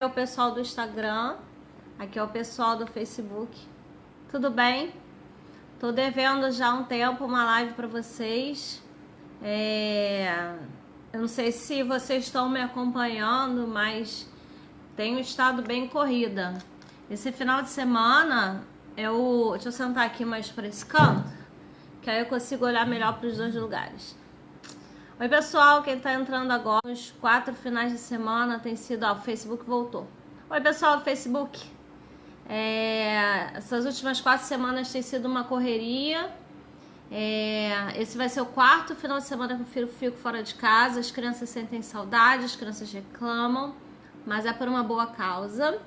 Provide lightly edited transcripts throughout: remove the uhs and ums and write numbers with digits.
É o pessoal do Instagram, aqui é o pessoal do Facebook. Tudo bem? Tô devendo já um tempo uma live para vocês. Eu não sei se vocês estão me acompanhando, mas tenho estado bem corrida. Esse final de semana, deixa eu sentar aqui mais para esse canto, que aí eu consigo olhar melhor para os dois lugares. Oi pessoal, quem tá entrando agora, os 4 finais de semana tem sido, o Facebook voltou. Oi pessoal do Facebook, essas últimas 4 semanas tem sido uma correria. Esse vai ser o 4º final de semana que eu fico fora de casa. As crianças sentem saudade, as crianças reclamam, mas é por uma boa causa.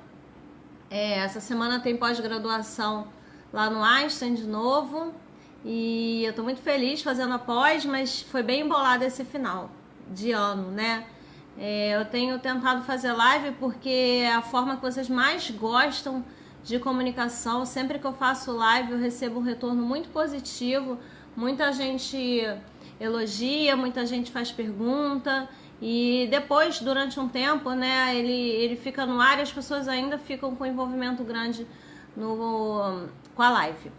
Essa semana tem pós-graduação lá no Einstein de novo. E eu tô muito feliz fazendo a pós, mas foi bem embolado esse final de ano, né? Eu tenho tentado fazer live porque é a forma que vocês mais gostam de comunicação. Sempre que eu faço live eu recebo um retorno muito positivo. Muita gente elogia, muita gente faz pergunta. E depois, durante um tempo, né, ele fica no ar e as pessoas ainda ficam com envolvimento grande com a live.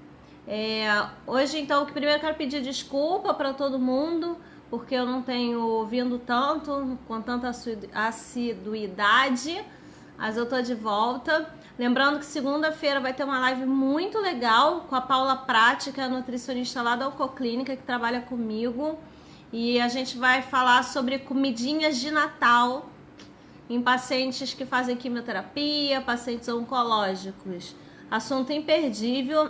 Hoje, então, primeiro eu quero pedir desculpa para todo mundo, porque eu não tenho vindo tanto, com tanta assiduidade, mas eu tô de volta. Lembrando que segunda-feira vai ter uma live muito legal com a Paula Prati, que é a nutricionista lá da Oncoclínica, que trabalha comigo. E a gente vai falar sobre comidinhas de Natal em pacientes que fazem quimioterapia, pacientes oncológicos. Assunto imperdível.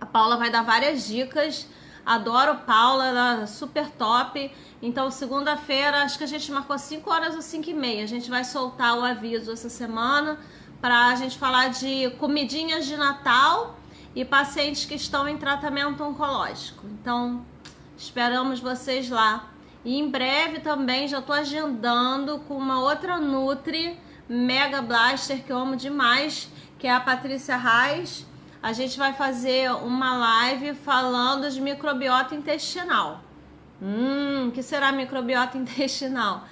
A Paula vai dar várias dicas. Adoro Paula, ela é super top. Então, segunda-feira, acho que a gente marcou 5 horas ou 5h30. A gente vai soltar o aviso essa semana para a gente falar de comidinhas de Natal e pacientes que estão em tratamento oncológico. Então, esperamos vocês lá. E em breve também já estou agendando com uma outra Nutri Mega Blaster que eu amo demais, que é a Patrícia Reis. A gente vai fazer uma live falando de microbiota intestinal. Que será microbiota intestinal?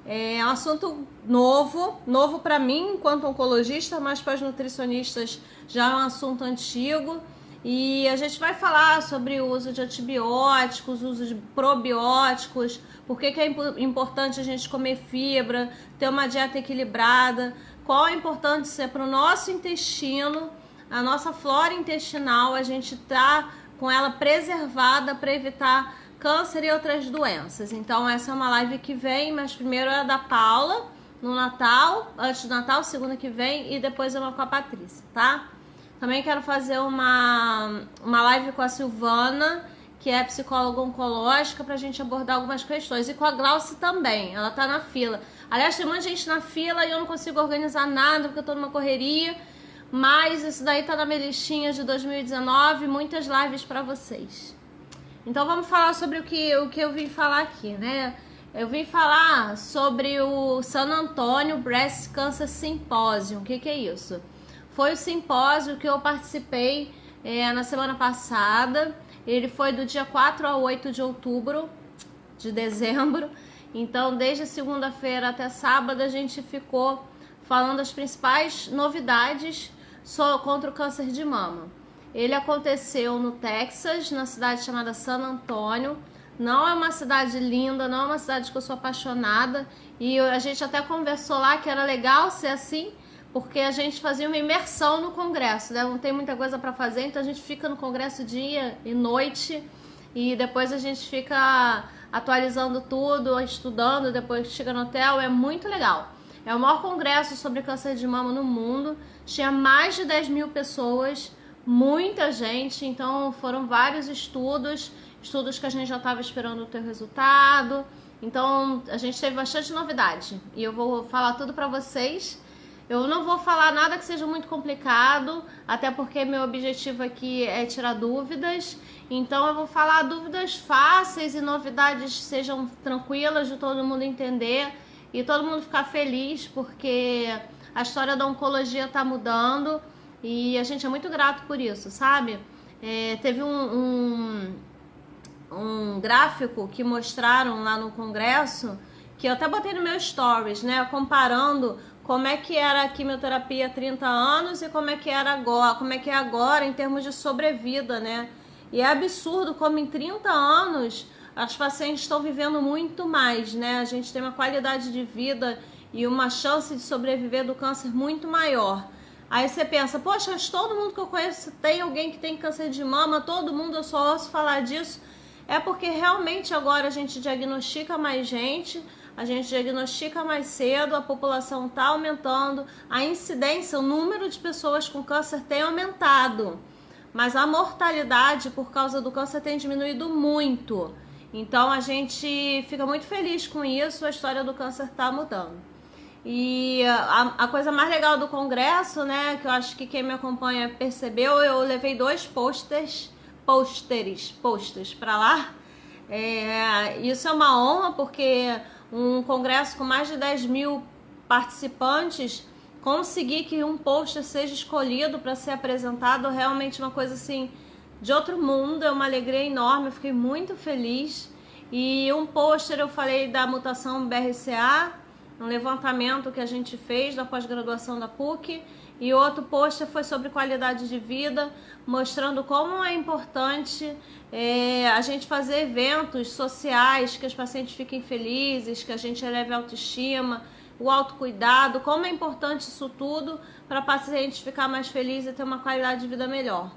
É um assunto novo para mim enquanto oncologista, mas para os nutricionistas já é um assunto antigo. E a gente vai falar sobre o uso de antibióticos, o uso de probióticos, por que é importante a gente comer fibra, ter uma dieta equilibrada, qual a importância para o nosso intestino. A nossa flora intestinal, a gente tá com ela preservada para evitar câncer e outras doenças. Então essa é uma live que vem, mas primeiro é a da Paula, no Natal, antes do Natal, segunda que vem, e depois uma com a Patrícia, tá? Também quero fazer uma live com a Silvana, que é psicóloga oncológica, pra gente abordar algumas questões. E com a Glauce também, ela tá na fila. Aliás, tem muita gente na fila e eu não consigo organizar nada, porque eu tô numa correria. Mas isso daí tá na minha listinha de 2019, muitas lives para vocês. Então vamos falar sobre o que eu vim falar aqui, né? Eu vim falar sobre o San Antonio Breast Cancer Symposium. O que é isso? Foi o simpósio que eu participei na semana passada. Ele foi do dia 4 a 8 de outubro, de dezembro. Então, desde segunda-feira até sábado, a gente ficou falando as principais novidades contra o câncer de mama. Ele aconteceu no Texas, na cidade chamada San Antonio. Não é uma cidade linda, não é uma cidade que eu sou apaixonada. E a gente até conversou lá que era legal ser assim, porque a gente fazia uma imersão no congresso, né? Não tem muita coisa para fazer, então a gente fica no congresso dia e noite. E depois a gente fica atualizando tudo, estudando, depois chega no hotel. É muito legal. É o maior congresso sobre câncer de mama no mundo. Tinha mais de 10 mil pessoas, muita gente. Então foram vários estudos que a gente já estava esperando ter resultado. Então a gente teve bastante novidade. E eu vou falar tudo para vocês. Eu não vou falar nada que seja muito complicado, até porque meu objetivo aqui é tirar dúvidas. Então eu vou falar dúvidas fáceis e novidades sejam tranquilas de todo mundo entender. E todo mundo ficar feliz, porque a história da oncologia tá mudando e a gente é muito grato por isso, sabe? Teve um gráfico que mostraram lá no congresso, que eu até botei no meu stories, né? Comparando como é que era a quimioterapia há 30 anos e como é que era agora, como é que é agora em termos de sobrevida, né? E é absurdo como em 30 anos as pacientes estão vivendo muito mais, né? A gente tem uma qualidade de vida e uma chance de sobreviver do câncer muito maior. Aí você pensa, poxa, mas todo mundo que eu conheço tem alguém que tem câncer de mama, todo mundo, eu só ouço falar disso. É porque realmente agora a gente diagnostica mais gente, a gente diagnostica mais cedo, a população está aumentando, a incidência, o número de pessoas com câncer tem aumentado, mas a mortalidade por causa do câncer tem diminuído muito. Então a gente fica muito feliz com isso, a história do câncer está mudando. E a coisa mais legal do congresso, né, que eu acho que quem me acompanha percebeu, eu levei 2 posters para lá. Isso é uma honra, porque um congresso com mais de 10 mil participantes, conseguir que um pôster seja escolhido para ser apresentado, realmente uma coisa assim de outro mundo, é uma alegria enorme, eu fiquei muito feliz. E um pôster eu falei da mutação BRCA, um levantamento que a gente fez da pós-graduação da PUC, e outro pôster foi sobre qualidade de vida, mostrando como é importante a gente fazer eventos sociais, que os pacientes fiquem felizes, que a gente eleve a autoestima, o autocuidado, como é importante isso tudo para a paciente ficar mais feliz e ter uma qualidade de vida melhor.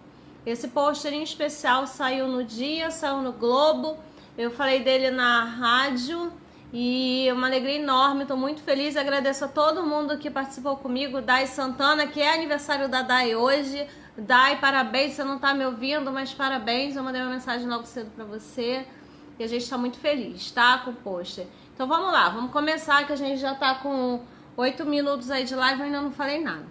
Esse pôster em especial saiu no Dia, saiu no Globo, eu falei dele na rádio e uma alegria enorme, estou muito feliz, agradeço a todo mundo que participou comigo, Dai Santana, que é aniversário da Dai hoje. Dai, parabéns, você não está me ouvindo, mas parabéns, eu mandei uma mensagem logo cedo para você e a gente está muito feliz, tá, com o pôster. Então vamos lá, vamos começar que a gente já está com 8 minutos aí de live e ainda não falei nada.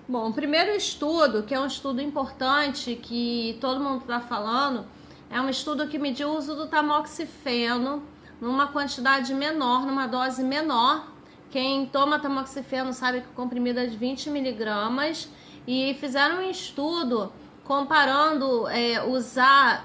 Bom, o primeiro estudo, que é um estudo importante que todo mundo está falando, é um estudo que mediu o uso do tamoxifeno numa quantidade menor, numa dose menor. Quem toma tamoxifeno sabe que o comprimido é de 20 miligramas e fizeram um estudo comparando usar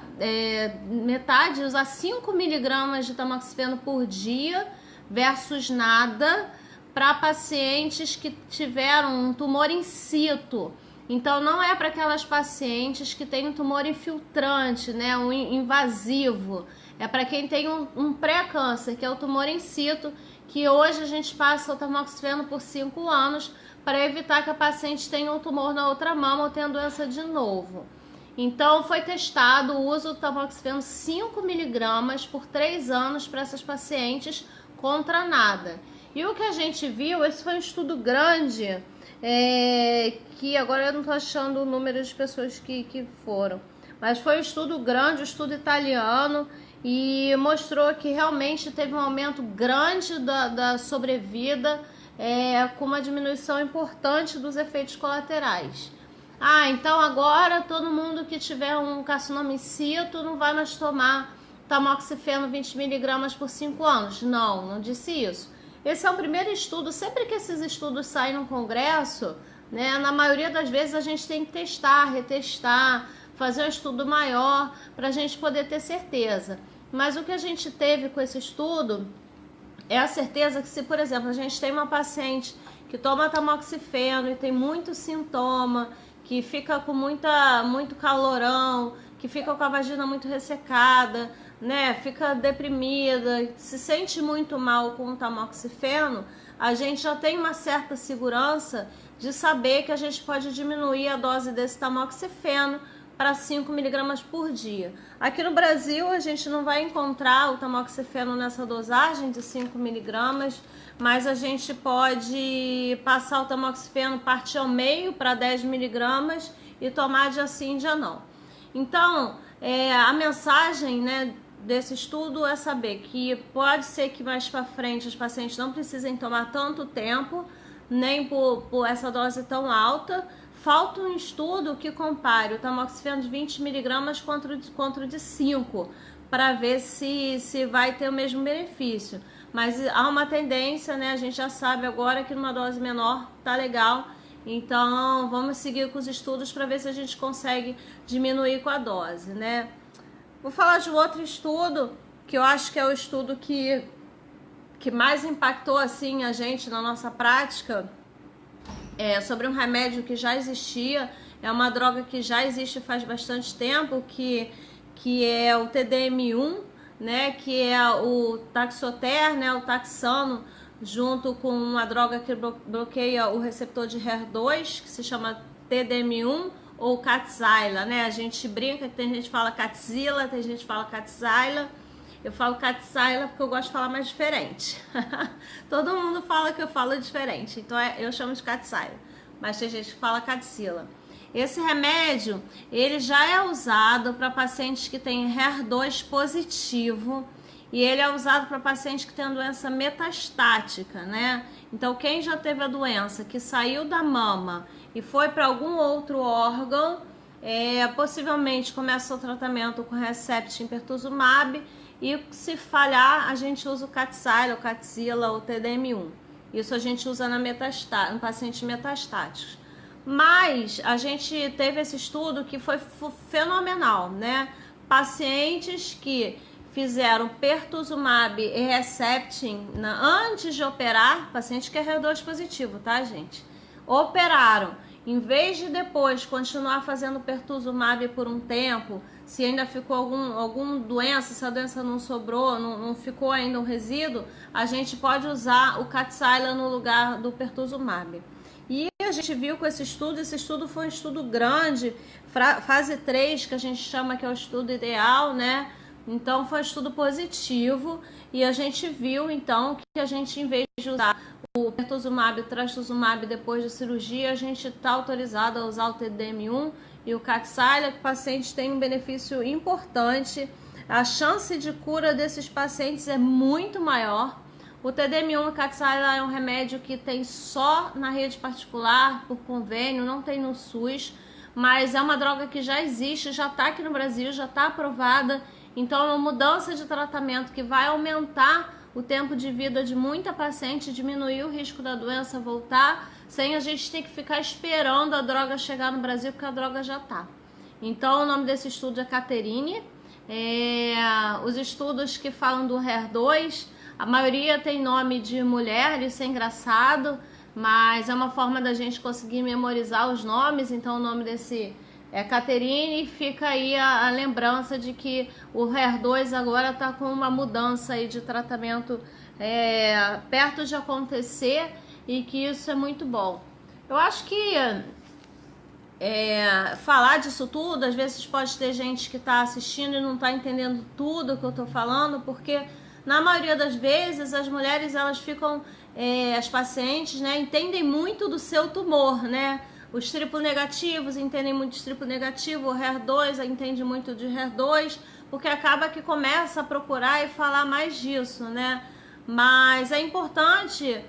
5 miligramas de tamoxifeno por dia versus nada para pacientes que tiveram um tumor in situ. Então não é para aquelas pacientes que têm um tumor infiltrante, né, um invasivo. É para quem tem um pré-câncer, que é o tumor in situ, que hoje a gente passa o tamoxifeno por 5 anos para evitar que a paciente tenha um tumor na outra mama ou tenha doença de novo. Então foi testado o uso do tamoxifeno 5 miligramas por 3 anos para essas pacientes contra nada. E o que a gente viu, esse foi um estudo grande, que agora eu não estou achando o número de pessoas que foram, mas foi um estudo grande, um estudo italiano, e mostrou que realmente teve um aumento grande da sobrevida, com uma diminuição importante dos efeitos colaterais. Então agora todo mundo que tiver um carcinoma in situ não vai mais tomar tamoxifeno 20 miligramas por 5 anos. Não disse isso. Esse é o primeiro estudo. Sempre que esses estudos saem no congresso, né, na maioria das vezes a gente tem que testar, retestar, fazer um estudo maior para a gente poder ter certeza. Mas o que a gente teve com esse estudo é a certeza que, se, por exemplo, a gente tem uma paciente que toma tamoxifeno e tem muito sintoma, que fica com muito calorão, que fica com a vagina muito ressecada, né, fica deprimida, se sente muito mal com o tamoxifeno, a gente já tem uma certa segurança de saber que a gente pode diminuir a dose desse tamoxifeno para 5 miligramas por dia. Aqui no Brasil a gente não vai encontrar o tamoxifeno nessa dosagem de 5 miligramas, mas a gente pode passar o tamoxifeno, partir ao meio para 10 miligramas e tomar dia sim, dia não. Então, a mensagem, né, desse estudo é saber que pode ser que mais para frente os pacientes não precisem tomar tanto tempo, nem por essa dose tão alta. Falta um estudo que compare o tamoxifeno de 20 miligramas contra o de 5, para ver se vai ter o mesmo benefício. Mas há uma tendência, né? A gente já sabe agora que numa dose menor tá legal. Então vamos seguir com os estudos para ver se a gente consegue diminuir com a dose, né? Vou falar de um outro estudo, que eu acho que é o estudo que mais impactou assim a gente na nossa prática, sobre um remédio que já existia, é uma droga que já existe faz bastante tempo, que é o TDM1, né, que é o Taxotere, né, o Taxano, junto com uma droga que bloqueia o receptor de HER2, que se chama TDM1 ou Kadcyla, né? A gente brinca que tem gente que fala Kadcyla, tem gente que fala Kadcyla. Eu falo Kadcyla porque eu gosto de falar mais diferente. Todo mundo fala que eu falo diferente, então eu chamo de Kadcyla, mas tem gente que fala Kadcyla. Esse remédio, ele já é usado para pacientes que têm HER2 positivo e ele é usado para pacientes que têm a doença metastática, né? Então, quem já teve a doença, que saiu da mama e foi para algum outro órgão, possivelmente começa o tratamento com Herceptin pertuzumab e se falhar, a gente usa o Kadcyla, o Kadcyla ou TDM1. Isso a gente usa no paciente metastáticos. Mas a gente teve esse estudo que foi fenomenal, né? Pacientes que fizeram pertuzumab e Herceptin antes de operar, paciente que é HER2 positivo, tá, gente? Operaram, em vez de depois continuar fazendo pertuzumab por um tempo, se ainda ficou alguma doença, se a doença não sobrou, não ficou ainda um resíduo, a gente pode usar o Kadcyla no lugar do pertuzumab. E a gente viu com esse estudo foi um estudo grande, fase 3, que a gente chama que é o estudo ideal, né? Então foi um estudo positivo e a gente viu então que a gente, em vez de usar o pertuzumab e o trastuzumab depois da cirurgia, a gente está autorizado a usar o TDM1 e o Kadcyla, que o paciente tem um benefício importante. A chance de cura desses pacientes é muito maior. O TDM1 e o Kadcyla é um remédio que tem só na rede particular, por convênio, não tem no SUS, mas é uma droga que já existe, já está aqui no Brasil, já está aprovada. Então é uma mudança de tratamento que vai aumentar o tempo de vida de muita paciente, diminuir o risco da doença voltar, sem a gente ter que ficar esperando a droga chegar no Brasil, porque a droga já está. Então o nome desse estudo é Caterine. Os estudos que falam do HER2, a maioria tem nome de mulher, isso é engraçado, mas é uma forma da gente conseguir memorizar os nomes. Então o nome desse é Caterine, e fica aí a lembrança de que o HER2 agora está com uma mudança aí de tratamento perto de acontecer, e que isso é muito bom. Eu acho que falar disso tudo, às vezes pode ter gente que está assistindo e não está entendendo tudo que eu estou falando, porque na maioria das vezes as mulheres, elas ficam, as pacientes, né, entendem muito do seu tumor, né? Os triplo negativos entendem muito de triplo negativo, o HER2 entende muito de HER2, porque acaba que começa a procurar e falar mais disso, né? Mas é importante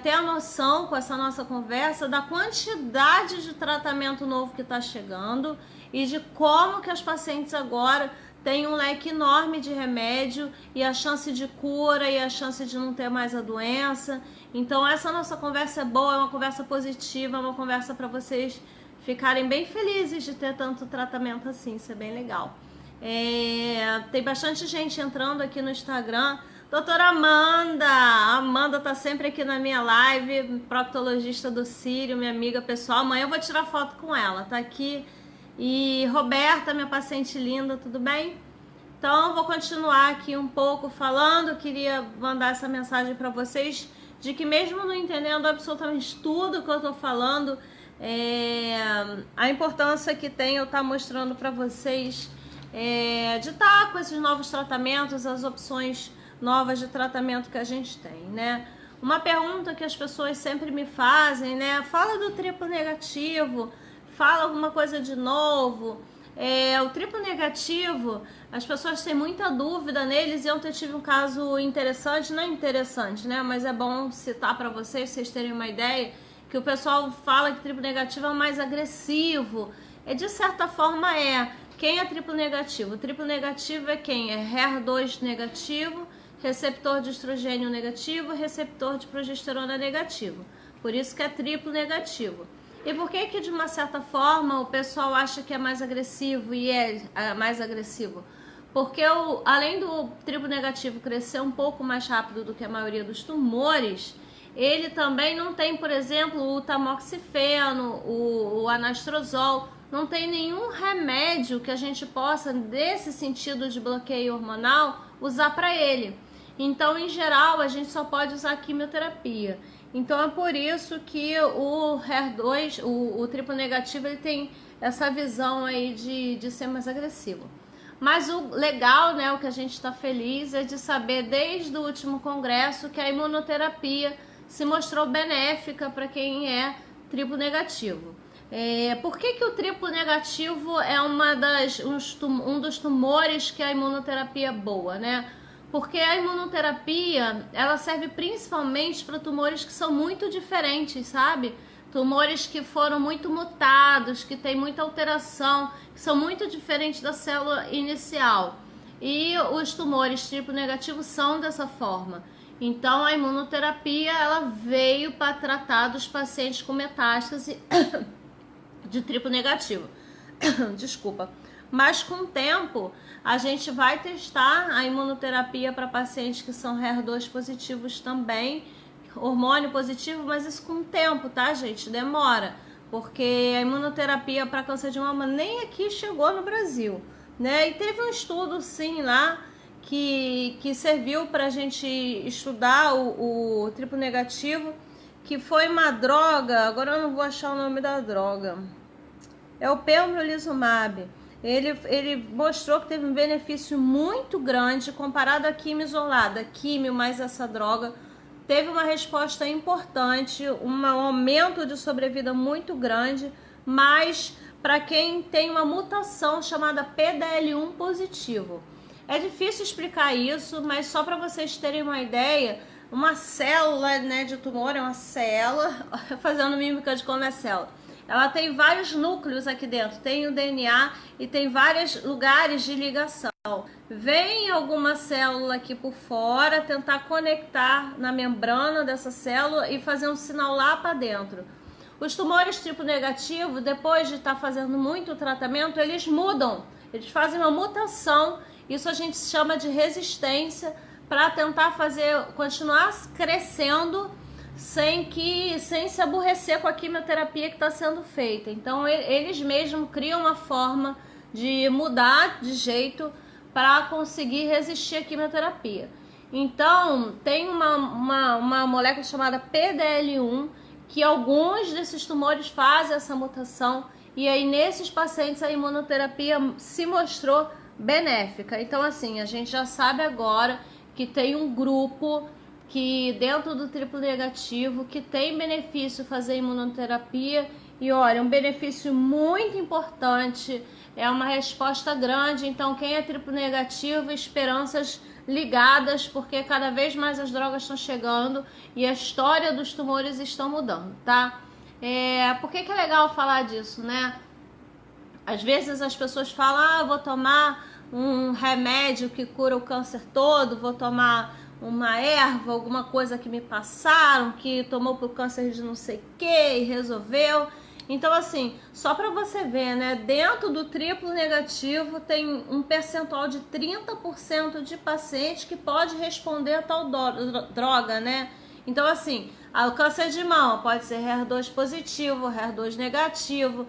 ter a noção com essa nossa conversa da quantidade de tratamento novo que está chegando e de como que as pacientes agora têm um leque enorme de remédio e a chance de cura e a chance de não ter mais a doença. Então essa nossa conversa é boa, é uma conversa positiva, é uma conversa para vocês ficarem bem felizes de ter tanto tratamento assim, isso é bem legal. Tem bastante gente entrando aqui no Instagram. Doutora Amanda, a Amanda tá sempre aqui na minha live, proctologista do Sírio, minha amiga pessoal. Amanhã eu vou tirar foto com ela, tá aqui. E Roberta, minha paciente linda, tudo bem? Então vou continuar aqui um pouco falando. Queria mandar essa mensagem para vocês de que, mesmo não entendendo absolutamente tudo que eu tô falando, a importância que tem eu estar mostrando para vocês de estar com esses novos tratamentos, as opções novas de tratamento que a gente tem, né? Uma pergunta que as pessoas sempre me fazem, né? Fala do triplo negativo, fala alguma coisa de novo. O triplo negativo, as pessoas têm muita dúvida neles, e ontem eu tive um caso interessante, não é interessante, né? Mas é bom citar para vocês terem uma ideia, que o pessoal fala que triplo negativo é o mais agressivo. De certa forma Quem é triplo negativo? O triplo negativo é quem? É HER2 negativo, receptor de estrogênio negativo, receptor de progesterona negativo. Por isso que é triplo negativo. E por que que, de uma certa forma, o pessoal acha que é mais agressivo e é mais agressivo? Porque além do triplo negativo crescer um pouco mais rápido do que a maioria dos tumores, ele também não tem, por exemplo, o tamoxifeno, o anastrozol, não tem nenhum remédio que a gente possa, desse sentido de bloqueio hormonal, usar para ele. Então, em geral, a gente só pode usar quimioterapia. Então, é por isso que o HER2, o triplo negativo, ele tem essa visão aí de ser mais agressivo. Mas o legal, né, o que a gente está feliz é de saber desde o último congresso que a imunoterapia se mostrou benéfica para quem é triplo negativo. Por que o triplo negativo é um dos tumores que a imunoterapia é boa, né? Porque a imunoterapia, ela serve principalmente para tumores que são muito diferentes, sabe? Tumores que foram muito mutados, que tem muita alteração, que são muito diferentes da célula inicial. E os tumores triplo negativos são dessa forma. Então, a imunoterapia, ela veio para tratar dos pacientes com metástase de triplo negativo. Desculpa. Mas com o tempo, a gente vai testar a imunoterapia para pacientes que são HER2 positivos também, hormônio positivo, mas isso com o tempo, tá, gente? Demora, porque a imunoterapia para câncer de mama nem aqui chegou no Brasil, né? E teve um estudo, sim, lá, que serviu para a gente estudar o triplo negativo, que foi uma droga, agora eu não vou achar o nome da droga, é o pembrolizumab. Ele mostrou que teve um benefício muito grande comparado à quimio isolada. Quimio mais essa droga teve uma resposta importante, um aumento de sobrevida muito grande, mas para quem tem uma mutação chamada PDL1 positivo. É difícil explicar isso, mas só para vocês terem uma ideia, uma célula, né, de tumor é uma célula, fazendo mímica de como é célula. Ela tem vários núcleos aqui dentro, tem o DNA e tem vários lugares de ligação. Vem alguma célula aqui por fora tentar conectar na membrana dessa célula e fazer um sinal lá para dentro. Os tumores triplo negativos, depois de estar fazendo muito tratamento, eles mudam, eles fazem uma mutação, isso a gente chama de resistência, para tentar continuar crescendo sem se aborrecer com a quimioterapia que está sendo feita. Então eles mesmos criam uma forma de mudar de jeito para conseguir resistir à quimioterapia. Então tem uma molécula chamada PDL1 que alguns desses tumores fazem essa mutação, e aí nesses pacientes a imunoterapia se mostrou benéfica. Então assim, a gente já sabe agora que tem um grupo que dentro do triplo negativo que tem benefício fazer imunoterapia, e olha, um benefício muito importante, é uma resposta grande. Então quem é triplo negativo, esperanças ligadas, porque cada vez mais as drogas estão chegando e a história dos tumores estão mudando, tá? Por que é legal falar disso, né? Às vezes as pessoas falam, vou tomar um remédio que cura o câncer todo, vou tomar uma erva, alguma coisa que me passaram, que tomou pro câncer de não sei o que e resolveu. Então assim, só para você ver, né, dentro do triplo negativo tem um percentual de 30% de pacientes que pode responder a tal droga, né? Então assim, o câncer de mama pode ser HER2 positivo, HER2 negativo,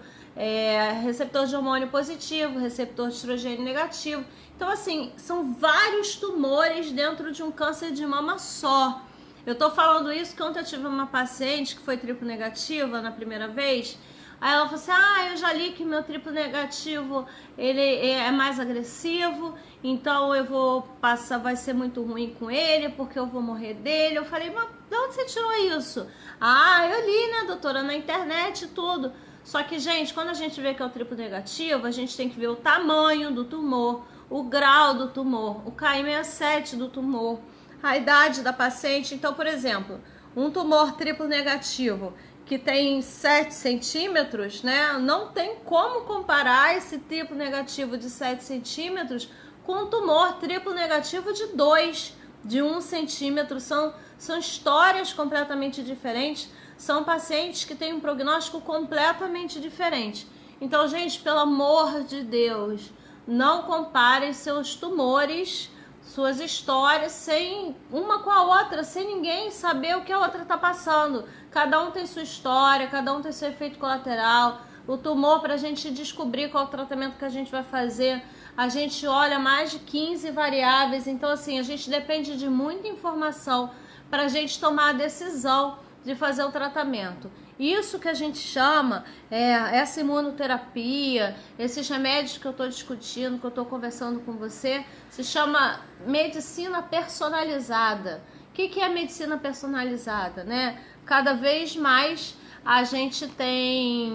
receptor de hormônio positivo, receptor de estrogênio negativo. Então assim, são vários tumores dentro de um câncer de mama só. Eu tô falando isso porque ontem eu tive uma paciente que foi triplo negativa na primeira vez. Aí ela falou assim, eu já li que meu triplo negativo ele é mais agressivo, então eu vou passar, vai ser muito ruim com ele, porque eu vou morrer dele. Eu falei, mas de onde você tirou isso? Eu li, né, doutora, na internet e tudo. Só que, gente, quando a gente vê que é o triplo negativo, a gente tem que ver o tamanho do tumor, o grau do tumor, o Ki-67 do tumor, a idade da paciente. Então, por exemplo, um tumor triplo negativo que tem 7 centímetros, né? Não tem como comparar esse triplo negativo de 7 centímetros com um tumor triplo negativo de 2, de 1 centímetro. São histórias completamente diferentes. São pacientes que têm um prognóstico completamente diferente. Então, gente, pelo amor de Deus, não comparem seus tumores, suas histórias sem uma com a outra, sem ninguém saber o que a outra está passando. Cada um tem sua história, cada um tem seu efeito colateral. O tumor, para a gente descobrir qual é o tratamento que a gente vai fazer, a gente olha mais de 15 variáveis. Então, assim, a gente depende de muita informação para a gente tomar a decisão de fazer o tratamento. Isso que a gente chama, essa imunoterapia, esses remédios que eu estou discutindo, que eu estou conversando com você, se chama medicina personalizada. O que é medicina personalizada, né? Cada vez mais a gente tem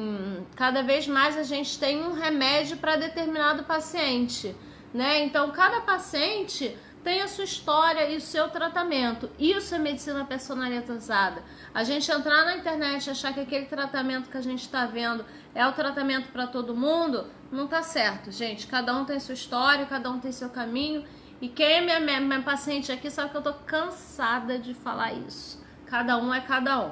um remédio para determinado paciente, né? Então, cada paciente tem a sua história e o seu tratamento. Isso é medicina personalizada. A gente entrar na internet e achar que aquele tratamento que a gente está vendo é o tratamento para todo mundo, não tá certo, gente. Cada um tem sua história, cada um tem seu caminho. E quem é minha paciente aqui sabe que eu tô cansada de falar isso. Cada um é cada um.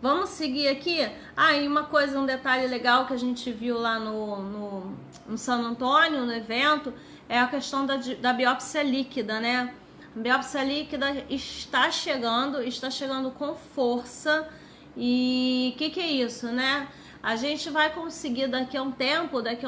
Vamos seguir aqui? E uma coisa, um detalhe legal que a gente viu lá no San Antônio, no evento, é a questão da biópsia líquida, né? A biópsia líquida está chegando com força. E o que é isso, né? A gente vai conseguir daqui a um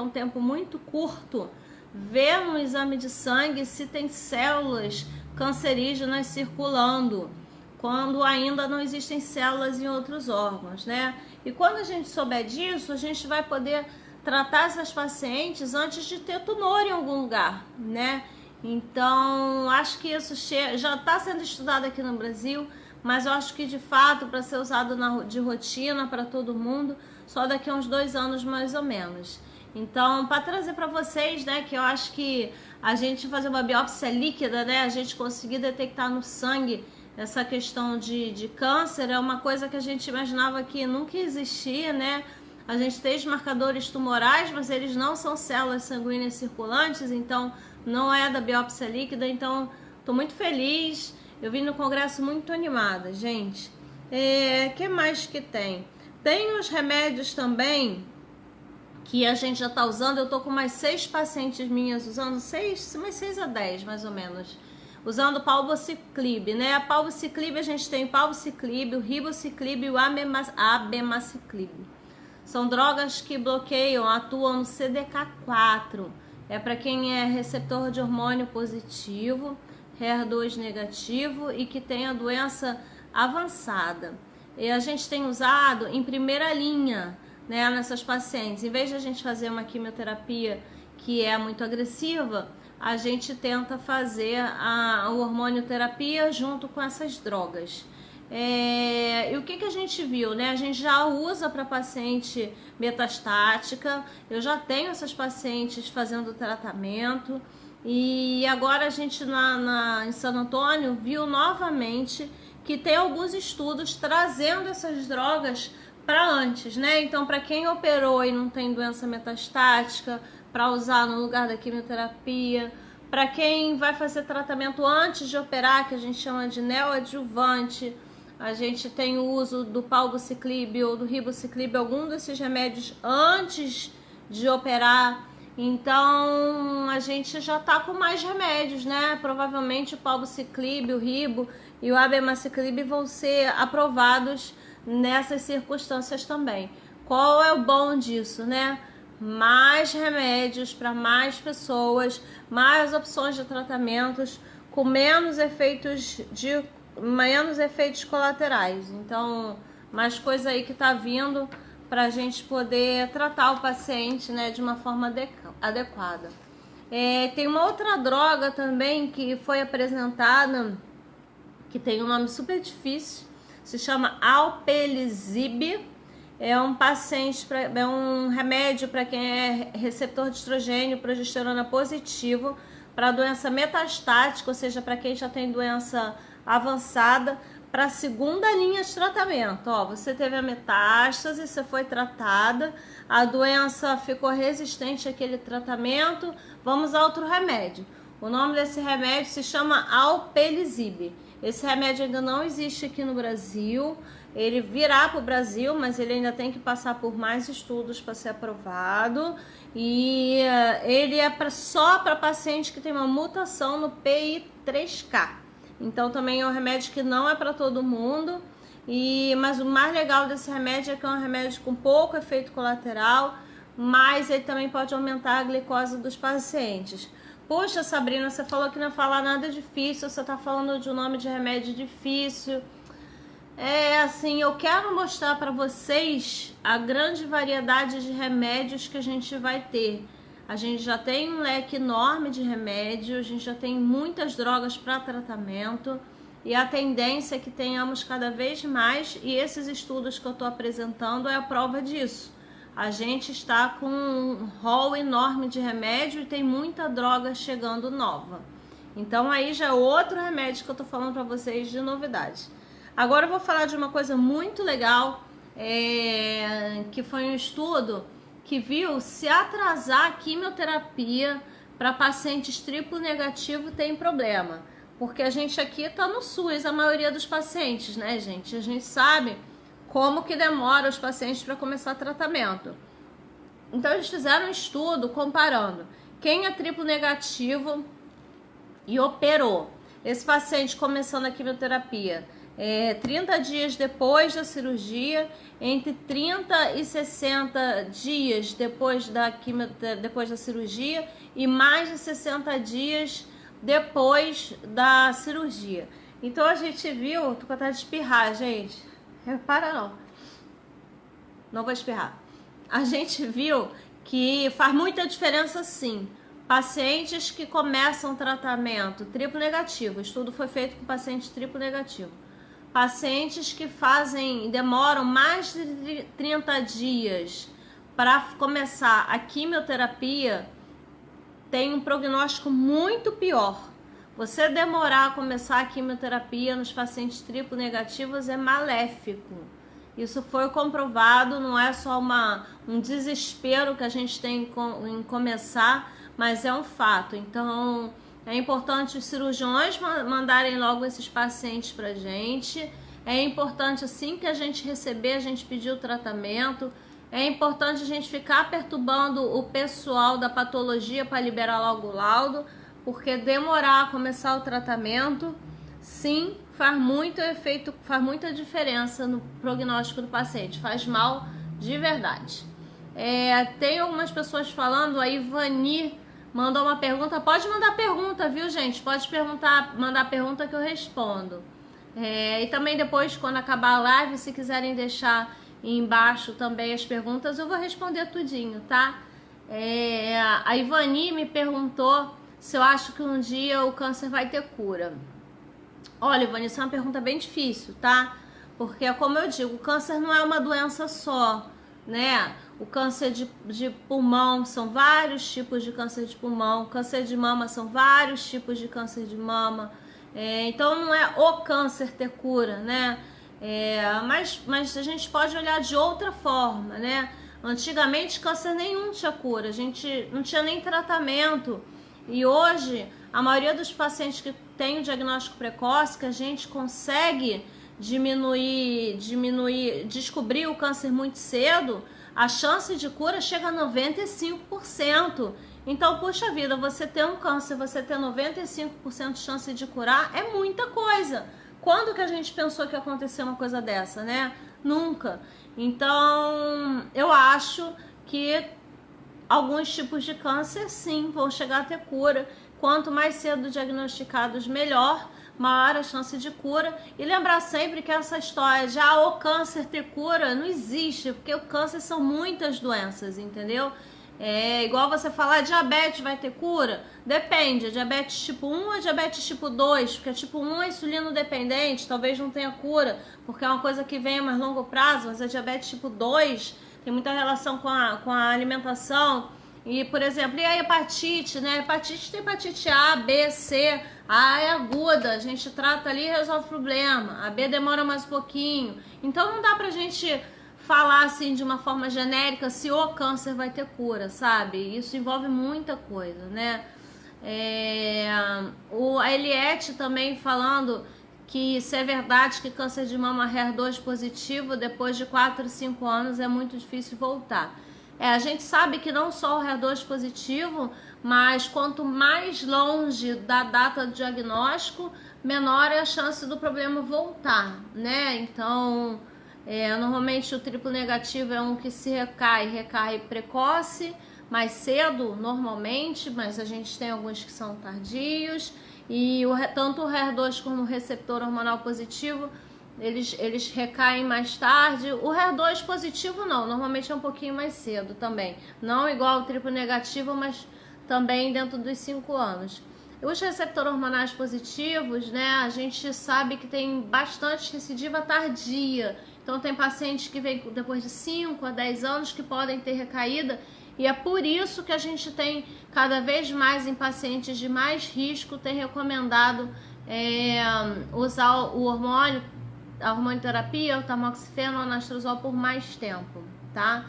tempo muito curto, ver no exame de sangue se tem células cancerígenas circulando, quando ainda não existem células em outros órgãos, né? E quando a gente souber disso, a gente vai poder tratar essas pacientes antes de ter tumor em algum lugar, né? Então, acho que isso já está sendo estudado aqui no Brasil, mas eu acho que, de fato, para ser usado de rotina para todo mundo, só daqui a uns 2 anos, mais ou menos. Então, para trazer para vocês, né, que eu acho que a gente fazer uma biópsia líquida, né, a gente conseguir detectar no sangue essa questão de câncer, é uma coisa que a gente imaginava que nunca existia, né? A gente tem os marcadores tumorais, mas eles não são células sanguíneas circulantes, então não é da biópsia líquida. Então, estou muito feliz. Eu vim no congresso muito animada, gente. Que mais que tem? Tem os remédios também que a gente já está usando. Eu estou com mais 6 pacientes minhas usando, umas 6 a 10 mais ou menos, usando o palbociclib, né? A palbociclib, a gente tem o palbociclib, o ribociclib e o abemaciclib. São drogas que bloqueiam, atuam no CDK4. É para quem é receptor de hormônio positivo, HER2 negativo e que tem a doença avançada. E a gente tem usado em primeira linha, né, nessas pacientes. Em vez de a gente fazer uma quimioterapia que é muito agressiva, a gente tenta fazer a hormonioterapia junto com essas drogas. E o que a gente viu, né? A gente já usa para paciente metastática. Eu já tenho essas pacientes fazendo tratamento. E agora a gente em San Antônio viu novamente que tem alguns estudos trazendo essas drogas para antes, né? Então, para quem operou e não tem doença metastática, para usar no lugar da quimioterapia. Para quem vai fazer tratamento antes de operar, que a gente chama de neoadjuvante, a gente tem o uso do palbociclib ou do ribociclib, algum desses remédios antes de operar. Então, a gente já tá com mais remédios, né? Provavelmente o palbociclib, o ribo e o abemaciclib vão ser aprovados nessas circunstâncias também. Qual é o bom disso, né? Mais remédios para mais pessoas, mais opções de tratamentos, com menos efeitos colaterais. Então, mais coisa aí que tá vindo para a gente poder tratar o paciente, né, de uma forma adequada. Tem uma outra droga também que foi apresentada, que tem um nome super difícil, se chama alpelisib. É um remédio para quem é receptor de estrogênio, progesterona positivo, para doença metastática, ou seja, para quem já tem doença avançada, para a segunda linha de tratamento. Você teve a metástase, você foi tratada, a doença ficou resistente àquele tratamento, vamos a outro remédio. O nome desse remédio se chama alpelisib. Esse remédio ainda não existe aqui no Brasil. ele virá para o Brasil, mas ele ainda tem que passar por mais estudos para ser aprovado. E ele é só para paciente que tem uma mutação no PI3K. Então também é um remédio que não é para todo mundo. Mas o mais legal desse remédio é que é um remédio com pouco efeito colateral, mas ele também pode aumentar a glicose dos pacientes. Poxa, Sabrina, você falou que não ia falar nada difícil, você está falando de um nome de remédio difícil. Assim, eu quero mostrar para vocês a grande variedade de remédios que a gente vai ter. A gente já tem um leque enorme de remédios, a gente já tem muitas drogas para tratamento e a tendência é que tenhamos cada vez mais, e esses estudos que eu estou apresentando é a prova disso. A gente está com um rol enorme de remédio e tem muita droga chegando nova. Então aí já é outro remédio que eu estou falando para vocês de novidade. Agora eu vou falar de uma coisa muito legal, que foi um estudo que viu se atrasar a quimioterapia para pacientes triplo negativo tem problema. Porque a gente aqui tá no SUS, a maioria dos pacientes, né, gente? A gente sabe como que demora os pacientes para começar tratamento. Então eles fizeram um estudo comparando quem é triplo negativo e operou. Esse paciente começando a quimioterapia 30 dias depois da cirurgia, entre 30 e 60 dias depois da cirurgia e mais de 60 dias depois da cirurgia. Então a gente viu, tô com vontade de espirrar, gente. Repara não vou espirrar. A gente viu que faz muita diferença sim. Pacientes que começam tratamento triplo negativo, o estudo foi feito com pacientes triplo negativo. Pacientes que demoram mais de 30 dias para começar a quimioterapia tem um prognóstico muito pior. Você demorar a começar a quimioterapia nos pacientes triplo negativos é maléfico. Isso foi comprovado, não é só um desespero que a gente tem em começar, mas é um fato. Então é importante os cirurgiões mandarem logo esses pacientes pra gente. É importante, assim que a gente receber, a gente pedir o tratamento. É importante a gente ficar perturbando o pessoal da patologia para liberar logo o laudo, porque demorar a começar o tratamento, sim, faz muito efeito, faz muita diferença no prognóstico do paciente, faz mal de verdade. Tem algumas pessoas falando, a Ivani mandou uma pergunta, pode mandar pergunta, viu, gente? Pode mandar pergunta que eu respondo. E também depois, quando acabar a live, se quiserem deixar embaixo também as perguntas, eu vou responder tudinho, tá? A Ivani me perguntou se eu acho que um dia o câncer vai ter cura. Olha, Ivani, isso é uma pergunta bem difícil, tá? Porque, como eu digo, o câncer não é uma doença só, né? O câncer de pulmão, são vários tipos de câncer de pulmão. Câncer de mama, são vários tipos de câncer de mama. Então, não é o câncer ter cura, né? Mas a gente pode olhar de outra forma, né? Antigamente, câncer nenhum tinha cura. A gente não tinha nem tratamento. E hoje, a maioria dos pacientes que tem o diagnóstico precoce, que a gente consegue descobrir o câncer muito cedo, a chance de cura chega a 95%. Então, puxa vida, você ter um câncer, você ter 95% de chance de curar, é muita coisa. Quando que a gente pensou que ia acontecer uma coisa dessa, né? Nunca. Então, eu acho que alguns tipos de câncer, sim, vão chegar a ter cura. Quanto mais cedo diagnosticados, melhor, maior a chance de cura. E lembrar sempre que essa história de o câncer ter cura não existe, porque o câncer são muitas doenças, entendeu? Igual você falar, diabetes vai ter cura? Depende, diabetes tipo 1 ou diabetes tipo 2, porque tipo 1 é insulino dependente, talvez não tenha cura, porque é uma coisa que vem a mais longo prazo, mas a diabetes tipo 2 tem muita relação com a alimentação. E, por exemplo, e a hepatite, né? Hepatite tem hepatite A, B, C. A é aguda, a gente trata ali e resolve o problema. A B demora mais um pouquinho. Então não dá pra gente falar assim de uma forma genérica se o câncer vai ter cura, sabe? Isso envolve muita coisa, né? A Eliette também falando que se é verdade que câncer de mama HER2 positivo, depois de 4, 5 anos é muito difícil voltar. A gente sabe que não só o HER2 positivo, mas quanto mais longe da data do diagnóstico, menor é a chance do problema voltar, né? Então, normalmente o triplo negativo é um que se recai precoce, mais cedo normalmente, mas a gente tem alguns que são tardios. E tanto o HER2 como o receptor hormonal positivo, eles recaem mais tarde. O HER2 positivo não, normalmente é um pouquinho mais cedo também. Não igual o triplo negativo, mas também dentro dos 5 anos. Os receptores hormonais positivos, né, a gente sabe que tem bastante recidiva tardia. Então tem pacientes que vêm depois de 5 a 10 anos que podem ter recaída. E é por isso que a gente tem cada vez mais em pacientes de mais risco, tem recomendado usar o hormônio, a hormonioterapia, o tamoxifeno, o anastrozol por mais tempo, tá?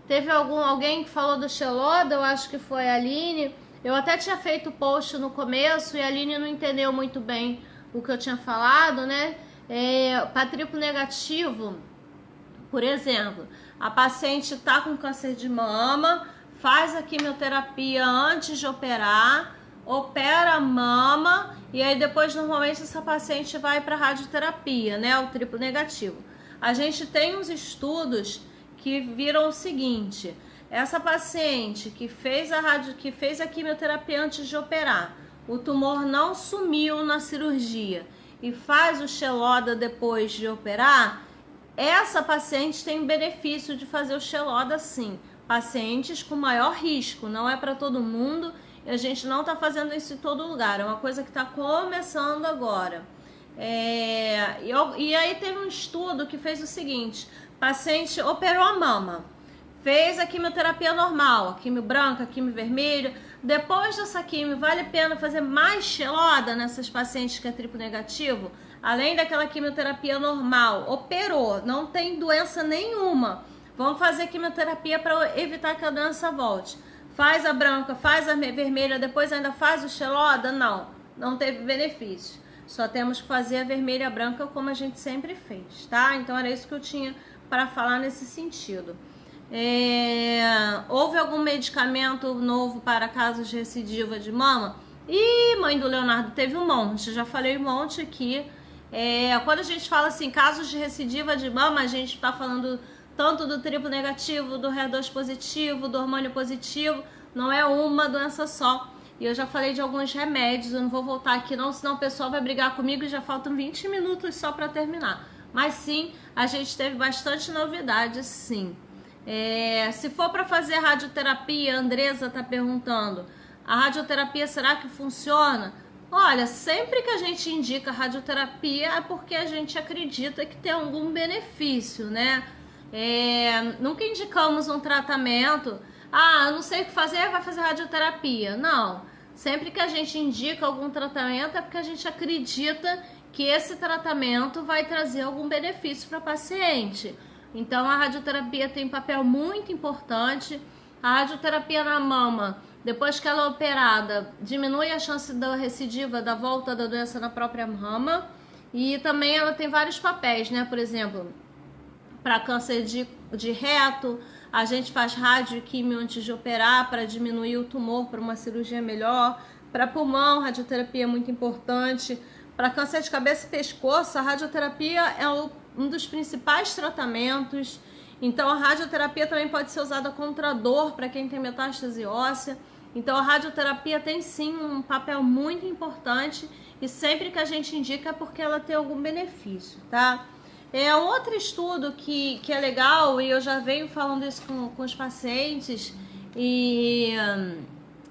Teve alguém que falou do Xeloda, eu acho que foi a Aline. Eu até tinha feito post no começo e a Aline não entendeu muito bem o que eu tinha falado, né? Para triplo negativo, por exemplo, a paciente está com câncer de mama, faz a quimioterapia antes de operar, opera a mama e aí depois normalmente essa paciente vai para radioterapia, né? O triplo negativo. A gente tem uns estudos que viram o seguinte: essa paciente que fez a quimioterapia antes de operar, o tumor não sumiu na cirurgia e faz o Xeloda depois de operar, essa paciente tem benefício de fazer o Xeloda sim. Pacientes com maior risco, não é para todo mundo, e a gente não está fazendo isso em todo lugar, é uma coisa que está começando agora. E aí teve um estudo que fez o seguinte: paciente operou a mama, fez a quimioterapia normal, a quimio branca, a quimio vermelha. Depois dessa quimio, vale a pena fazer mais Xeloda nessas pacientes que é triplo negativo? Além daquela quimioterapia normal, operou, não tem doença nenhuma, vamos fazer quimioterapia para evitar que a doença volte. Faz a branca, faz a vermelha, depois ainda faz o Xeloda? Não teve benefício. Só temos que fazer a vermelha e a branca como a gente sempre fez, tá? Então era isso que eu tinha para falar nesse sentido. Houve algum medicamento novo para casos de recidiva de mama? Ih, mãe do Leonardo, teve um monte, já falei um monte aqui. Quando a gente fala assim, casos de recidiva de mama, a gente está falando tanto do triplo negativo, do HER2 positivo, do hormônio positivo, não é uma doença só. E eu já falei de alguns remédios, eu não vou voltar aqui não, senão o pessoal vai brigar comigo e já faltam 20 minutos só para terminar. Mas sim, a gente teve bastante novidade, sim. Se for para fazer radioterapia, a Andresa está perguntando, a radioterapia será que funciona? Olha, sempre que a gente indica radioterapia é porque a gente acredita que tem algum benefício, né? Nunca indicamos um tratamento, eu não sei o que fazer, vai fazer radioterapia. Não, sempre que a gente indica algum tratamento é porque a gente acredita que esse tratamento vai trazer algum benefício para o paciente. Então a radioterapia tem um papel muito importante. A radioterapia na mama, depois que ela é operada, diminui a chance da recidiva, da volta da doença na própria mama. E também ela tem vários papéis, né? Por exemplo, para câncer de reto, a gente faz radioquímio antes de operar para diminuir o tumor, para uma cirurgia melhor. Para pulmão, radioterapia é muito importante. Para câncer de cabeça e pescoço, a radioterapia é um dos principais tratamentos. Então a radioterapia também pode ser usada contra a dor para quem tem metástase óssea. Então a radioterapia tem sim um papel muito importante e sempre que a gente indica é porque ela tem algum benefício, tá? Um outro estudo que é legal, e eu já venho falando isso com os pacientes, e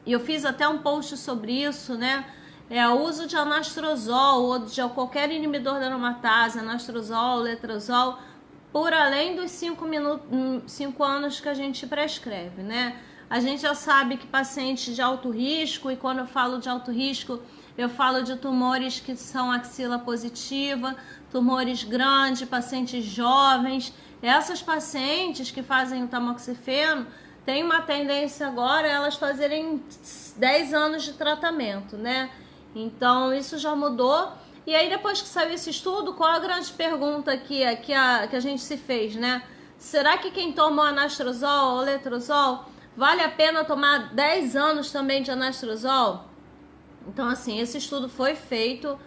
eu fiz até um post sobre isso, né? O uso de anastrozol ou de qualquer inibidor da aromatase, anastrozol, letrozol, por além dos 5 anos que a gente prescreve, né? A gente já sabe que pacientes de alto risco, e quando eu falo de alto risco, eu falo de tumores que são axila positiva, tumores grandes, pacientes jovens. Essas pacientes que fazem o tamoxifeno têm uma tendência agora elas fazerem 10 anos de tratamento, né? Então isso já mudou. E aí depois que saiu esse estudo, qual a grande pergunta que a gente se fez, né? Será que quem toma o anastrozol ou letrozol, vale a pena tomar 10 anos também de anastrozol? Então, assim, esse estudo foi feito,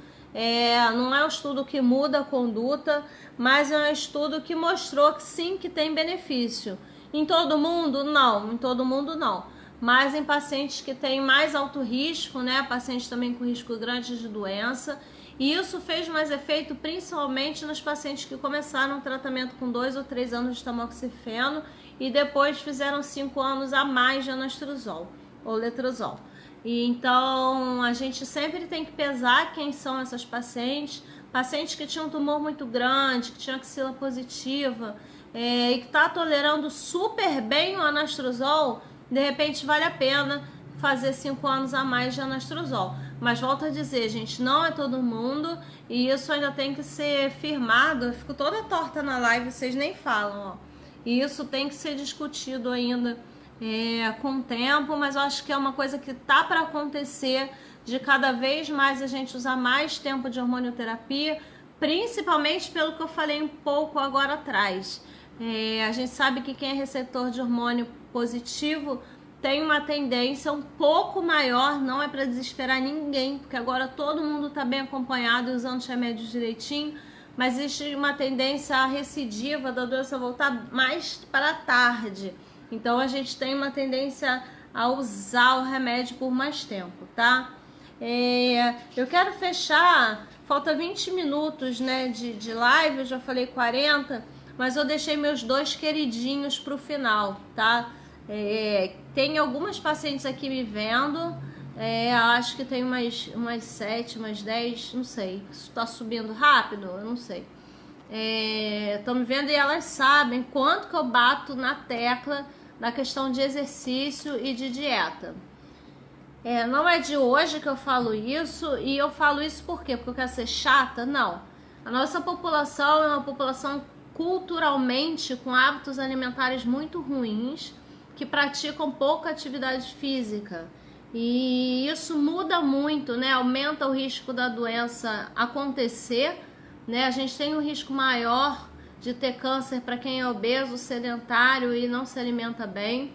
não é um estudo que muda a conduta, mas é um estudo que mostrou que sim, que tem benefício. Em todo mundo? Não, em todo mundo não. Mas em pacientes que têm mais alto risco, né, pacientes também com risco grande de doença, e isso fez mais efeito principalmente nos pacientes que começaram o tratamento com 2 ou 3 anos de tamoxifeno e depois fizeram 5 anos a mais de anastrozol ou letrozol. E então a gente sempre tem que pesar quem são essas pacientes, pacientes que tinham um tumor muito grande, que tinham axila positiva e que está tolerando super bem o anastrozol, de repente vale a pena fazer 5 anos a mais de anastrozol. Mas volto a dizer, gente, não é todo mundo e isso ainda tem que ser firmado. Eu fico toda torta na live, vocês nem falam, ó. E isso tem que ser discutido ainda com o tempo, mas eu acho que é uma coisa que tá para acontecer, de cada vez mais a gente usar mais tempo de hormonioterapia, principalmente pelo que eu falei um pouco agora atrás. A gente sabe que quem é receptor de hormônio positivo tem uma tendência um pouco maior, não é para desesperar ninguém, porque agora todo mundo está bem acompanhado e usando os remédios direitinho, mas existe uma tendência à recidiva da doença voltar mais para a tarde. Então a gente tem uma tendência a usar o remédio por mais tempo, tá? Eu quero fechar, falta 20 minutos, né, de live, eu já falei 40, mas eu deixei meus 2 queridinhos para o final, tá? Tem algumas pacientes aqui me vendo, acho que tem umas 7, umas 10, não sei, isso tá subindo rápido, eu não sei. Estão me vendo e elas sabem quanto que eu bato na tecla da questão de exercício e de dieta. Não é de hoje que eu falo isso, e eu falo isso por quê? Porque eu quero ser chata? Não. A nossa população é uma população culturalmente com hábitos alimentares muito ruins, que praticam pouca atividade física. E isso muda muito, né? Aumenta o risco da doença acontecer, né? A gente tem um risco maior de ter câncer para quem é obeso, sedentário e não se alimenta bem.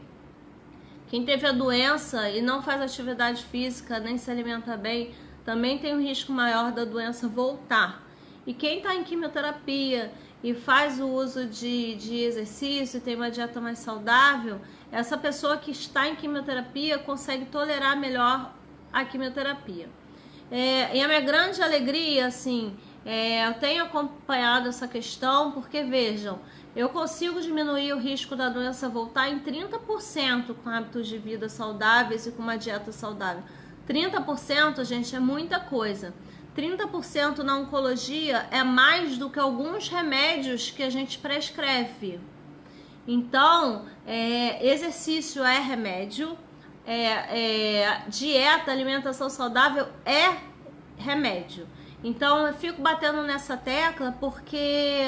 Quem teve a doença e não faz atividade física, nem se alimenta bem, também tem um risco maior da doença voltar. E quem está em quimioterapia e faz o uso de exercício e tem uma dieta mais saudável, essa pessoa que está em quimioterapia consegue tolerar melhor a quimioterapia. E a minha grande alegria, assim, eu tenho acompanhado essa questão, porque vejam, eu consigo diminuir o risco da doença voltar em 30% com hábitos de vida saudáveis e com uma dieta saudável. 30%, gente, é muita coisa. 30% na oncologia é mais do que alguns remédios que a gente prescreve. Então, exercício é remédio, dieta, alimentação saudável é remédio. Então, eu fico batendo nessa tecla porque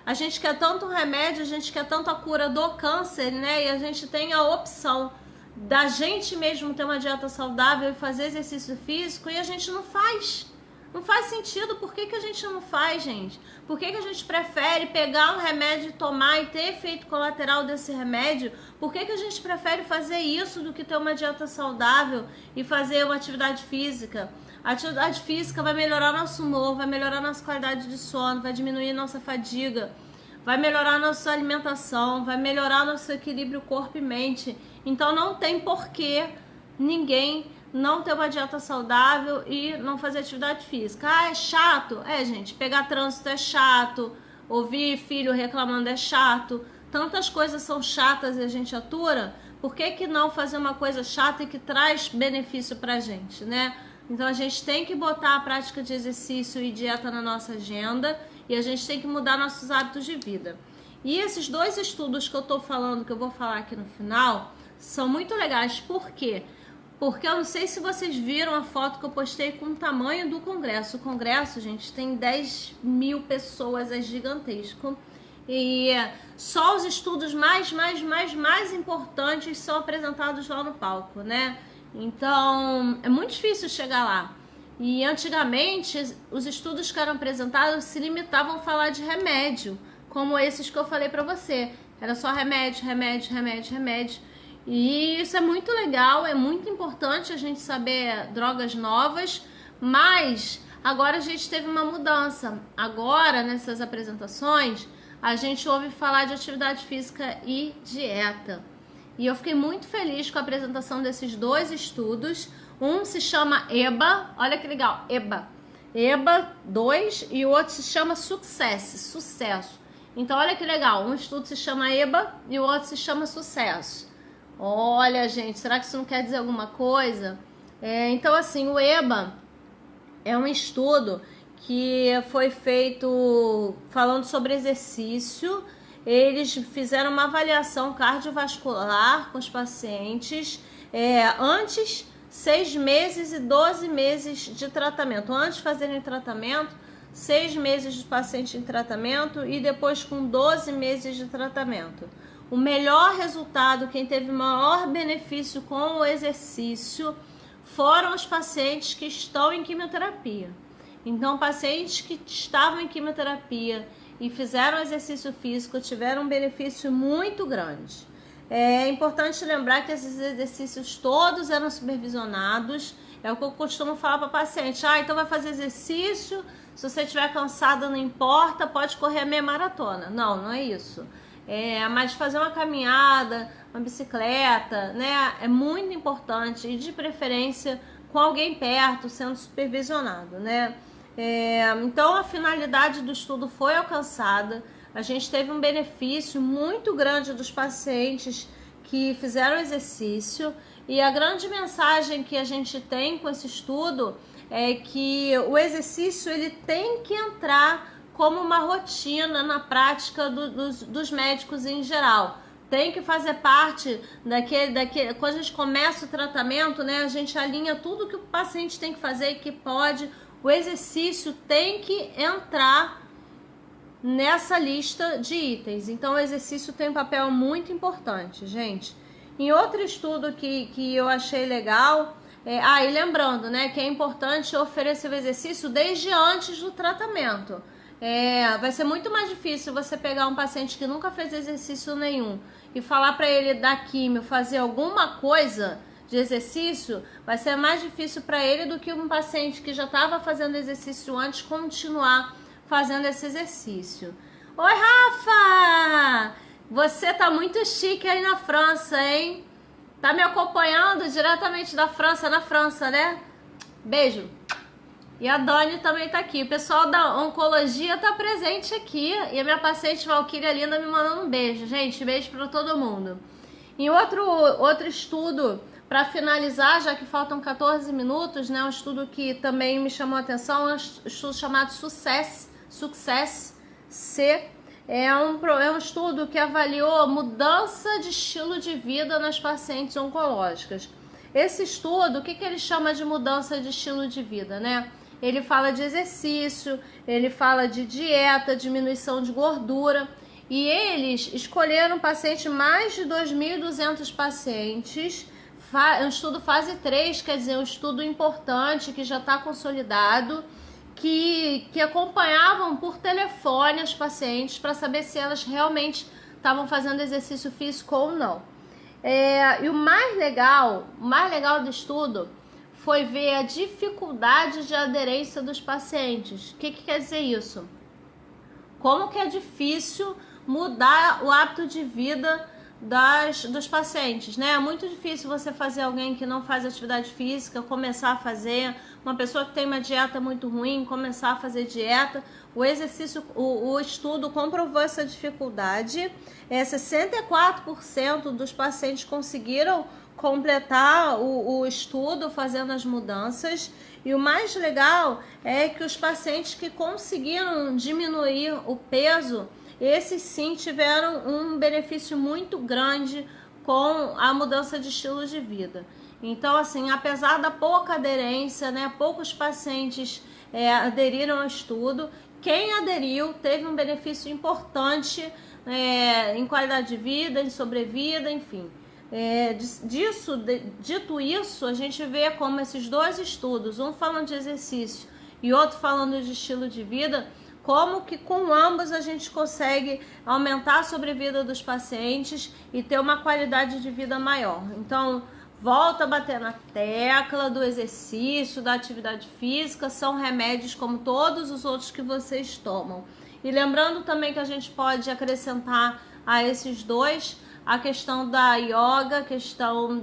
a gente quer tanto remédio, a gente quer tanto a cura do câncer, né? E a gente tem a opção da gente mesmo ter uma dieta saudável e fazer exercício físico e a gente não faz. Não faz sentido. Por que a gente não faz, gente? Por que a gente prefere pegar um remédio e tomar e ter efeito colateral desse remédio? Por que a gente prefere fazer isso do que ter uma dieta saudável e fazer uma atividade física? A atividade física vai melhorar nosso humor, vai melhorar nossa qualidade de sono, vai diminuir nossa fadiga, vai melhorar nossa alimentação, vai melhorar nosso equilíbrio corpo e mente. Então não tem porquê ninguém não ter uma dieta saudável e não fazer atividade física. Ah, é chato? Gente, pegar trânsito é chato, ouvir filho reclamando é chato, tantas coisas são chatas e a gente atura, por que não fazer uma coisa chata e que traz benefício pra gente, né? Então a gente tem que botar a prática de exercício e dieta na nossa agenda e a gente tem que mudar nossos hábitos de vida. E esses 2 estudos que eu tô falando, que eu vou falar aqui no final, são muito legais. Por quê? Porque eu não sei se vocês viram a foto que eu postei com o tamanho do congresso. O congresso, gente, tem 10 mil pessoas, é gigantesco. E só os estudos mais importantes são apresentados lá no palco, né? Então, é muito difícil chegar lá. E antigamente, os estudos que eram apresentados se limitavam a falar de remédio, como esses que eu falei para você. Era só remédio, remédio, remédio, remédio. E isso é muito legal, é muito importante a gente saber drogas novas, mas agora a gente teve uma mudança. Agora, nessas apresentações, a gente ouve falar de atividade física e dieta. E eu fiquei muito feliz com a apresentação desses dois estudos. Um se chama EBA, olha que legal, EBA 2, e o outro se chama Sucesso. Então, olha que legal, um estudo se chama EBA e o outro se chama Sucesso. Olha, gente, será que isso não quer dizer alguma coisa? Então, assim, o EBA é um estudo que foi feito falando sobre exercício. Eles fizeram uma avaliação cardiovascular com os pacientes antes 6 meses e 12 meses de tratamento. Antes de fazerem tratamento, 6 meses de paciente em tratamento e depois com 12 meses de tratamento. O melhor resultado, quem teve maior benefício com o exercício, foram os pacientes que estão em quimioterapia. Então, pacientes que estavam em quimioterapia e fizeram exercício físico tiveram um benefício muito grande. É importante lembrar que esses exercícios todos eram supervisionados. É o que eu costumo falar para paciente. Então vai fazer exercício, se você estiver cansada não importa, pode correr a meia maratona. Não, não é isso. Mas fazer uma caminhada, uma bicicleta, né? É muito importante e de preferência com alguém perto, sendo supervisionado, né? Então a finalidade do estudo foi alcançada. A gente teve um benefício muito grande dos pacientes que fizeram exercício, e a grande mensagem que a gente tem com esse estudo é que o exercício ele tem que entrar como uma rotina na prática dos médicos em geral. Tem que fazer parte daquele. Quando a gente começa o tratamento, né, a gente alinha tudo que o paciente tem que fazer e que pode. O exercício tem que entrar nessa lista de itens. Então, o exercício tem um papel muito importante, gente. Em outro estudo que eu achei legal, e lembrando, né, que é importante oferecer o exercício desde antes do tratamento. Vai ser muito mais difícil você pegar um paciente que nunca fez exercício nenhum e falar para ele da químio fazer alguma coisa de exercício. Vai ser mais difícil para ele do que um paciente que já estava fazendo exercício antes continuar fazendo esse exercício. Oi, Rafa! Você tá muito chique aí na França, hein? Tá me acompanhando diretamente da França, na França, né? Beijo! E a Dani também tá aqui. O pessoal da oncologia tá presente aqui. E a minha paciente Valquíria Linda me mandando um beijo. Gente, beijo para todo mundo. Em outro estudo, para finalizar, já que faltam 14 minutos, né? Um estudo que também me chamou a atenção, é um estudo chamado Success-C. É um estudo que avaliou mudança de estilo de vida nas pacientes oncológicas. Esse estudo, o que ele chama de mudança de estilo de vida, né? Ele fala de exercício, ele fala de dieta, diminuição de gordura. E eles escolheram mais de 2.200 pacientes. Um estudo fase 3, quer dizer, um estudo importante que já está consolidado, que acompanhavam por telefone as pacientes para saber se elas realmente estavam fazendo exercício físico ou não. E o mais legal do estudo foi ver a dificuldade de aderência dos pacientes. O que quer dizer isso? Como que é difícil mudar o hábito de vida dos pacientes, né? É muito difícil você fazer alguém que não faz atividade física começar a fazer, uma pessoa que tem uma dieta muito ruim começar a fazer dieta. O exercício, o estudo comprovou essa dificuldade. 64% dos pacientes conseguiram completar o estudo fazendo as mudanças. E o mais legal é que os pacientes que conseguiram diminuir o peso, esses sim tiveram um benefício muito grande com a mudança de estilo de vida. Então, assim, apesar da pouca aderência, né, poucos pacientes aderiram ao estudo, quem aderiu teve um benefício importante em qualidade de vida, em sobrevida, enfim. Dito isso, a gente vê como esses dois estudos, um falando de exercício e outro falando de estilo de vida, como que com ambos a gente consegue aumentar a sobrevida dos pacientes e ter uma qualidade de vida maior. Então, volta a bater na tecla do exercício, da atividade física, são remédios como todos os outros que vocês tomam. E lembrando também que a gente pode acrescentar a esses dois a questão da yoga, a questão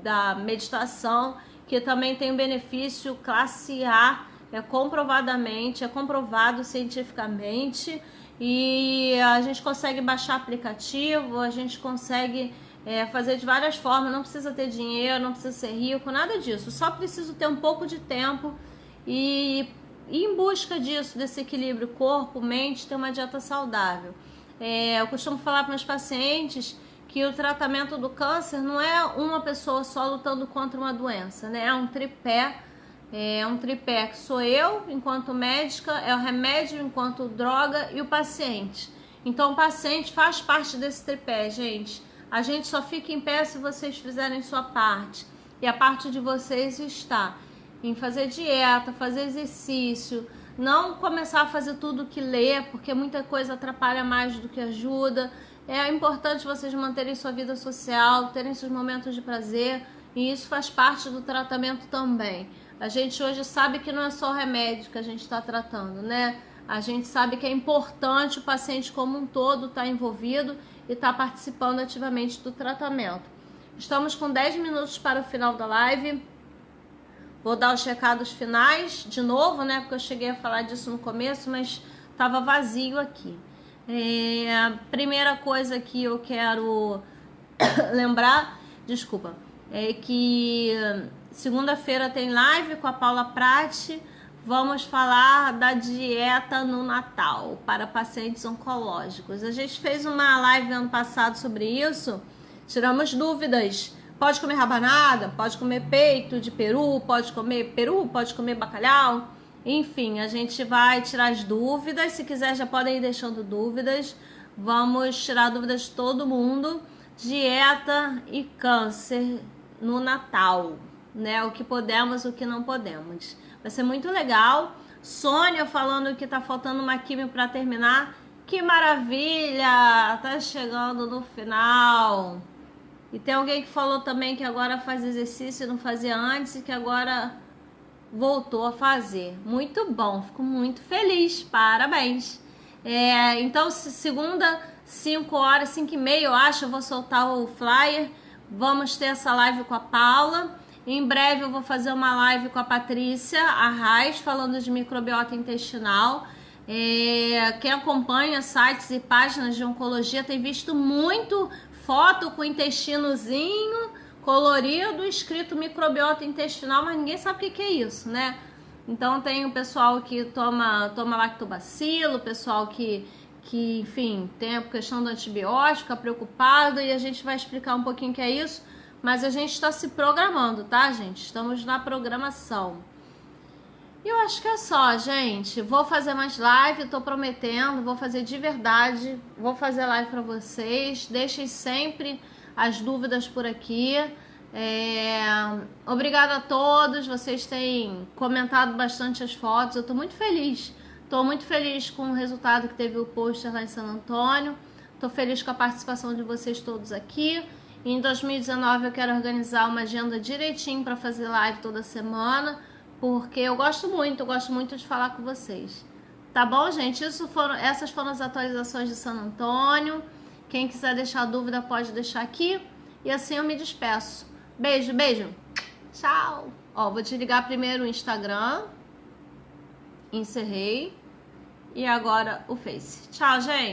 da meditação, que também tem um benefício classe A, comprovadamente, é comprovado cientificamente, e a gente consegue baixar aplicativo, a gente consegue fazer de várias formas, não precisa ter dinheiro, não precisa ser rico, nada disso, só preciso ter um pouco de tempo e em busca disso, desse equilíbrio corpo-mente, ter uma dieta saudável. Eu costumo falar para meus pacientes que o tratamento do câncer não é uma pessoa só lutando contra uma doença, né? É um tripé que sou eu enquanto médica, é o remédio enquanto droga e o paciente. Então o paciente faz parte desse tripé, gente. A gente só fica em pé se vocês fizerem sua parte. E a parte de vocês está em fazer dieta, fazer exercício, não começar a fazer tudo que lê, porque muita coisa atrapalha mais do que ajuda. É importante vocês manterem sua vida social, terem seus momentos de prazer, e isso faz parte do tratamento também. A gente hoje sabe que não é só o remédio que a gente está tratando, né? A gente sabe que é importante o paciente como um todo estar envolvido e estar participando ativamente do tratamento. Estamos com 10 minutos para o final da live. Vou dar os recados finais de novo, né? Porque eu cheguei a falar disso no começo, mas estava vazio aqui. A primeira coisa que eu quero lembrar, é que segunda-feira tem live com a Paula Prati. Vamos falar da dieta no Natal para pacientes oncológicos. A gente fez uma live ano passado sobre isso, tiramos dúvidas. Pode comer rabanada, pode comer peito de peru, pode comer bacalhau. Enfim, a gente vai tirar as dúvidas. Se quiser, já podem ir deixando dúvidas. Vamos tirar dúvidas de todo mundo. Dieta e câncer no Natal, né? O que podemos, o que não podemos. Vai ser muito legal. Sônia falando que tá faltando uma quimio para terminar. Que maravilha! Tá chegando no final. E tem alguém que falou também que agora faz exercício e não fazia antes e que agora voltou a fazer. Muito bom, fico muito feliz, parabéns. Então, segunda, 5 horas, 5 e meia, eu acho, eu vou soltar o flyer. Vamos ter essa live com a Paula. Em breve eu vou fazer uma live com a Patrícia Arraes, falando de microbiota intestinal. Quem acompanha sites e páginas de oncologia tem visto muito foto com intestinozinho colorido, escrito microbiota intestinal, mas ninguém sabe o que é isso, né? Então tem o pessoal que toma lactobacilo, o pessoal que enfim, tem a questão do antibiótico, fica preocupado, e a gente vai explicar um pouquinho o que é isso, mas a gente está se programando, tá, gente? Estamos na programação. E eu acho que é só, gente. Vou fazer mais live, tô prometendo, vou fazer de verdade, vou fazer live para vocês. Deixem sempre as dúvidas por aqui. Obrigada a todos, vocês têm comentado bastante as fotos, eu tô muito feliz. Tô muito feliz com o resultado que teve o pôster lá em San Antônio. Tô feliz com a participação de vocês todos aqui. Em 2019 eu quero organizar uma agenda direitinho para fazer live toda semana, porque eu gosto muito de falar com vocês. Tá bom, gente? Essas foram as atualizações de San Antônio. Quem quiser deixar dúvida pode deixar aqui. E assim eu me despeço. Beijo, beijo. Tchau. Vou desligar primeiro o Instagram. Encerrei. E agora o Face. Tchau, gente.